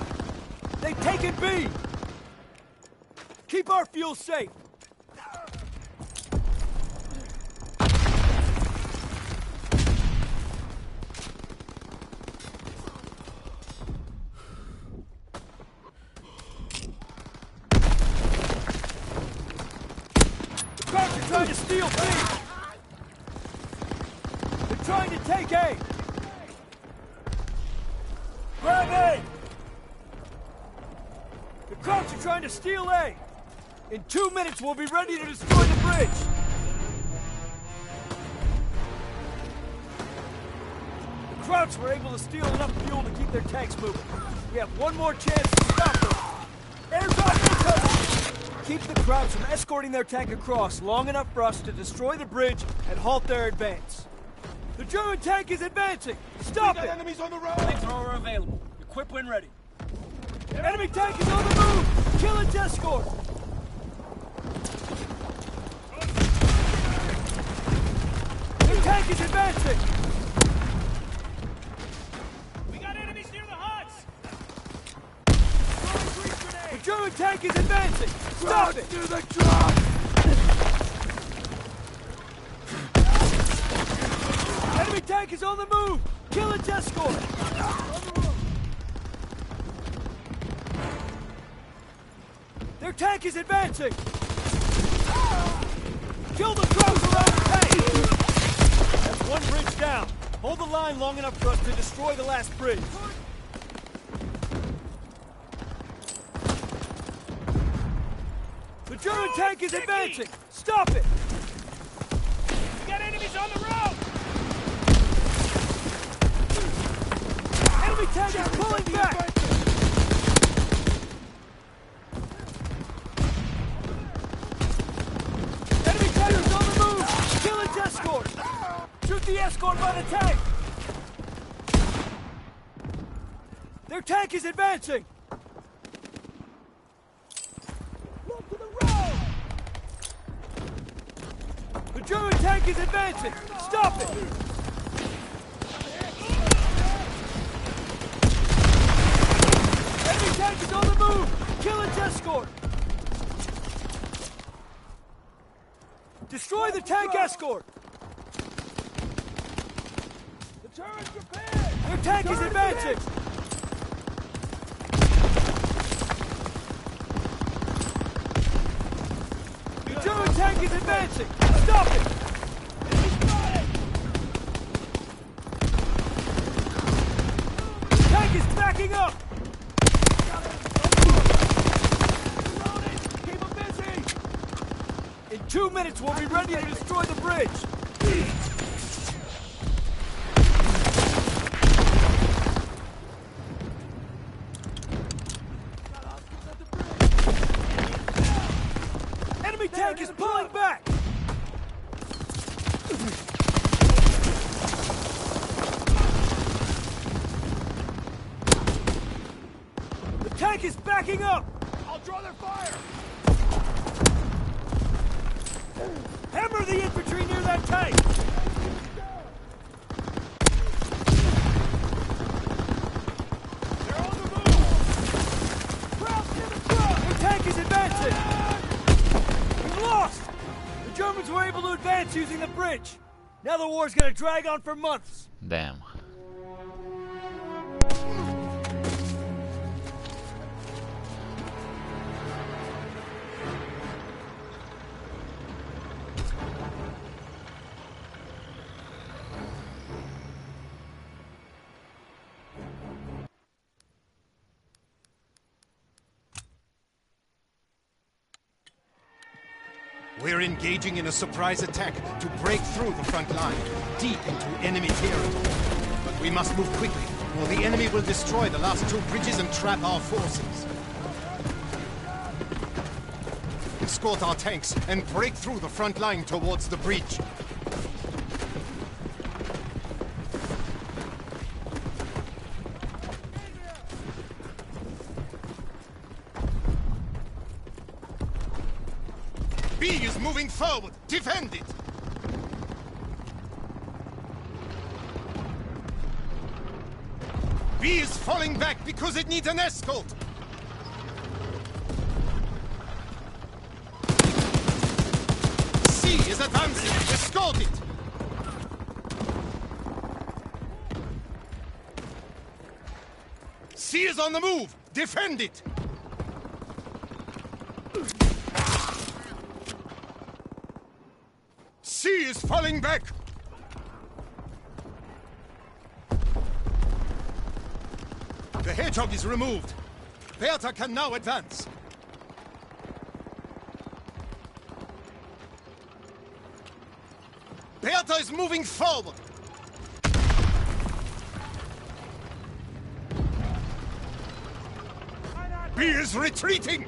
They've taken B! Keep our fuel safe! The Krauts are trying to steal B! They're trying to take A! Grab A! The Krauts are trying to steal A! In 2 minutes, we'll be ready to destroy the bridge! The Krauts were able to steal enough fuel to keep their tanks moving. We have one more chance to stop them! Airdrop incoming! Keep the Krauts from escorting their tank across long enough for us to destroy the bridge and halt their advance. The German tank is advancing! Stop it! Enemies on the road! Flamethrower available. Equip when ready. Enemy tank is on the move! Kill its escort! Their tank is advancing! We got enemies near the huts! The German tank is advancing! Stop it! To the truck! Enemy tank is on the move! Kill its escort! Their tank is advancing! Kill the Krauts around the tank! That's one bridge down. Hold the line long enough for us to destroy the last bridge. The German tank is advancing! Stop it! We got enemies on the road! Enemy tank is pulling back! Enemy tank is on the move! Kill its escort! Shoot the escort by the tank! Their tank is advancing! Look to the road! The German tank is advancing! Stop it! Enemy tank is on the move! Kill its escort! Destroy the tank escort! The turret's prepared! Their tank is advancing! tank is advancing! Stop it! The tank is backing up! Keep them busy! In 2 minutes, we'll be ready to destroy the bridge! Enemy tank is pulling back! The tank is backing up! I'll draw their fire! Hammer the infantry near that tank! They're on the move! Crouch to the front! The tank is advancing! We've lost! The Germans were able to advance using the bridge. Now the war's gonna drag on for months. Damn. We're engaging in a surprise attack to break through the front line, deep into enemy territory. But we must move quickly, or the enemy will destroy the last 2 bridges and trap our forces. Escort our tanks and break through the front line towards the bridge. B is moving forward. Defend it! B is falling back because it needs an escort! C is advancing. Escort it! C is on the move. Defend it! C is falling back! The hedgehog is removed. Bertha can now advance. Bertha is moving forward. B is retreating.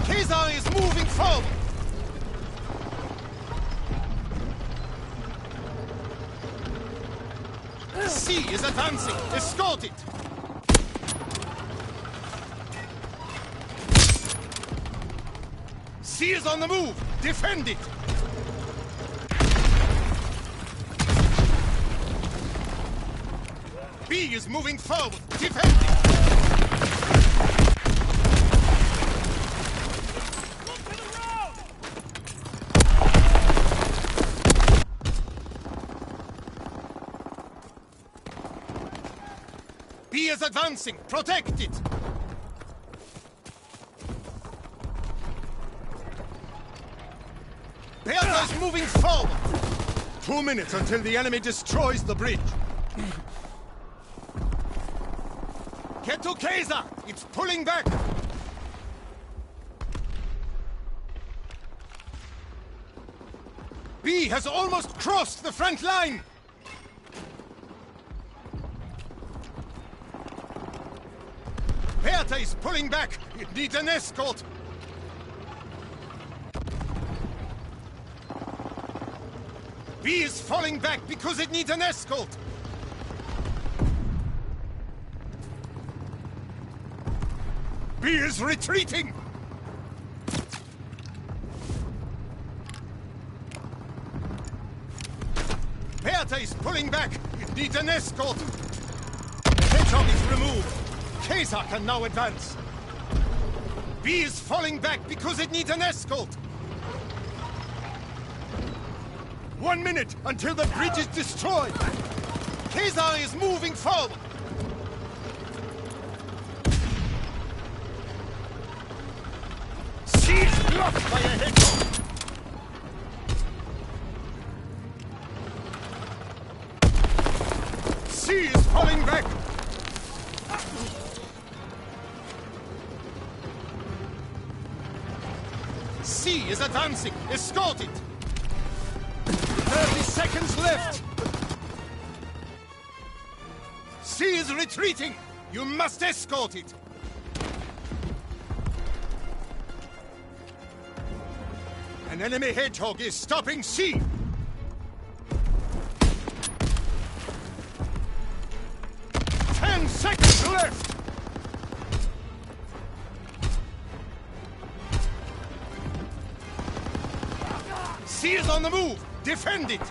Caesar is moving forward. C is advancing. Escort it. C is on the move. Defend it. B is moving forward. Defend it. B is advancing. Protect it. Bertha is moving forward. 2 minutes until the enemy destroys the bridge. Get to Caesar. It's pulling back. B has almost crossed the front line. Bertha is pulling back. It needs an escort. B is falling back because it needs an escort. B is retreating. Bertha is pulling back. It needs an escort. The hedgehog is removed. Caesar can now advance. B is falling back because it needs an escort. 1 minute until the bridge is destroyed. Caesar is moving forward. stopped by a hedgehog! C is falling back! C is advancing! Escort it! 30 seconds left! C is retreating! You must escort it! An enemy hedgehog is stopping C! Seconds left! C is on the move! Defend it!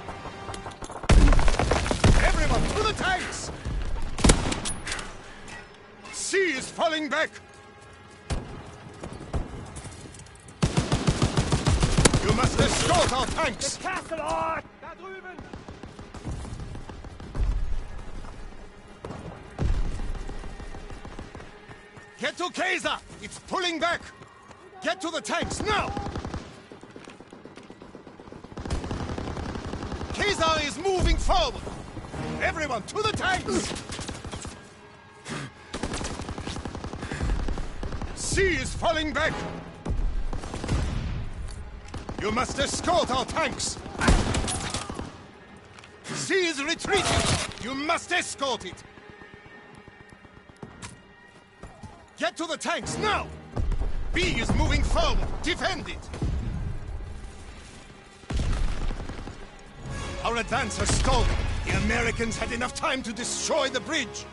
Everyone to the tanks! C is falling back! You must escort our tanks! Castle on! Da drüben! Get to Kaiser! It's pulling back! Get to the tanks, now! Kaiser is moving forward! Everyone, to the tanks! C is falling back! You must escort our tanks! C is retreating! You must escort it! Get to the tanks, now! B is moving forward! Defend it! Our advance has stalled. The Americans had enough time to destroy the bridge.